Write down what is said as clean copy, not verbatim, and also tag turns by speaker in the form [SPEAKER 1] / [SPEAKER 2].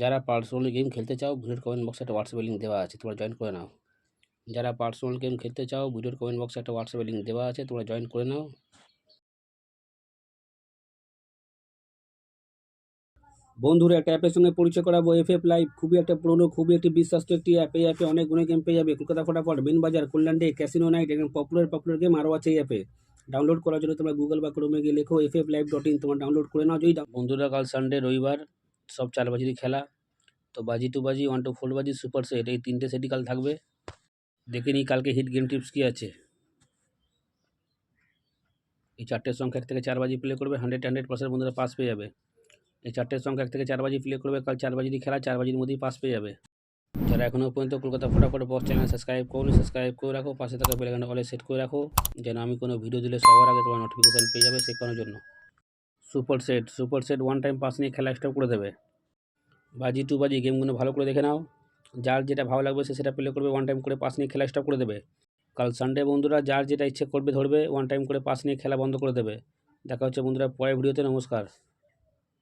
[SPEAKER 1] যারা personal game খেলতে চাও ভিডিওর কমেন্ট বক্সে একটা হোয়াটসঅ্যাপের লিঙ্ক দেওয়া আছে, তোমরা জয়েন করে নাও। যারা পার্সোনাল গেম খেলতে চাও ভিডিওর কমেন্ট বক্সে একটা হোয়াটসঅ্যাপের লিঙ্ক দেওয়া আছে, তোমরা জয়েন করে নাও। বন্ধুরা, একটা অ্যাপের সঙ্গে পরিচয় করাবো, এফএফ লাইভ। খুবই একটা পুরনো, খুবই একটি বিশ্বাস্ত একটি অ্যাপ। এই অ্যাপে অনেক গুণে গেম পেয়ে যাবে। কলকাতা ফটাফট, বিন বাজার, কল্যাণ ডে, ক্যাসিনো নাইট, একদম পপুলার গেম আরও আছে এই অ্যাপে। ডাউনলোড করার জন্য তোমরা গুগল বা ক্রোমে গিয়ে লেখো fflive.in, তোমরা ডাউনলোড করে নাও। বন্ধুরা, কাল সানডে, রবিবার, সব 4 বাজিরই খেলা। তো বাজি টু বাজি, 1 to 4 বাজি, সুপার সেট, এই 3টে সেটই কাল থাকবে। দেখে নিই কালকে হিট গেম টিপস কী আছে। এই 4টের সংখ্যা 1 থেকে 4 বাজি প্লে করবে, 100% বন্ধুরা পাস পেয়ে যাবে। এই 4টের সংখ্যা 1 থেকে 4 বাজি প্লে করবে, কাল 4 বাজিরই খেলা, 4 বাজির মধ্যেই পাস পেয়ে যাবে। যারা এখনও পর্যন্ত কলকাতা ফটাফট বস চ্যানেল সাবস্ক্রাইব করুন, সাবস্ক্রাইব করে রাখো, পাশে থাকা বেল আইকনটা অলে সেট করে রাখো, যেন আমি কোনো ভিডিও দিলে সবার আগে তোমার নোটিফিকেশান পেয়ে যাবে শেখানোর জন্য। সুপার সেট 1 টাইম পাস নিয়ে খেলা স্টপ করে দেবে। বাজি টু বাজি, গেমগুলো ভালো করে দেখে নাও। যার যেটা ভালো লাগবে সেটা প্লে করবে, 1 টাইম করে পাস নিয়ে খেলা স্টপ করে দেবে। কাল সানডে বন্ধুরা, যার যেটা ইচ্ছে করবে ধরবে, 1 টাইম করে পাস নিয়ে খেলা বন্ধ করে দেবে। দেখা হচ্ছে বন্ধুরা পরের ভিডিওতে। নমস্কার।